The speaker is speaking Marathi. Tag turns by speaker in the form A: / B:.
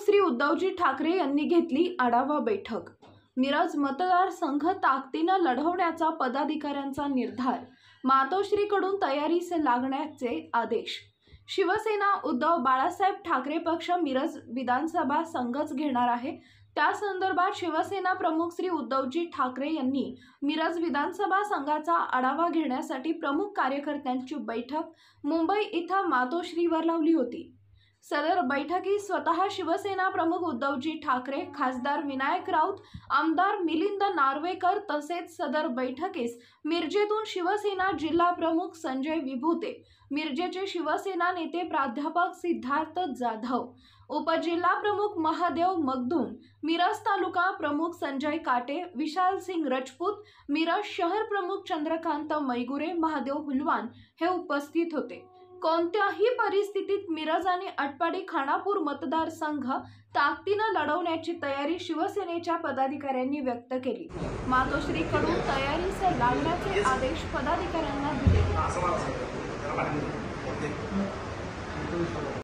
A: श्री उद्धवजी ठाकरे यांनी घेतली आढावा बैठक। मिरज मतदारसंघ ताकदीने लढवण्याचा पदाधिकाऱ्यांचा निर्धार। मातोश्रीकडून तयारीस लागण्याचे आदेश। शिवसेना उद्धव बाळासाहेब ठाकरे पक्ष मिरज विधानसभा संघच घेणार आहे। त्या संदर्भात शिवसेना प्रमुख श्री उद्धवजी ठाकरे यांनी मिरज विधानसभा संघाचा आढावा घेण्यासाठी प्रमुख कार्यकर्त्यांची बैठक मुंबई इथं मातोश्रीवर लावली होती। सदर बैठकीत स्वतः शिवसेना प्रमुख उद्धवजी ठाकरे, खासदार विनायक राऊत, आमदार मिलिंद नार्वेकर तसेच सदर बैठकीस मिरजेतून शिवसेना जिल्हा प्रमुख संजय विभूते, मिरजेचे शिवसेना नेते प्राध्यापक सिद्धार्थ जाधव, उपजिल्हा प्रमुख महादेव मगदूम, मिरज तालुका प्रमुख संजय काटे, विशाल सिंग रजपूत, मिरज शहर प्रमुख चंद्रकांत मैगुरे, महादेव हुलवान हे उपस्थित होते। कोणत्याही परिस्थितीत मिरज आणि आटपाडी खानापूर मतदारसंघ ताकदीने लढवण्याची तयारी शिवसेनेच्या पदाधिकाऱ्यांनी व्यक्त केली। मातोश्रीकडून तयारीस लागण्याचे आदेश पदाधिकाऱ्यांना दिले।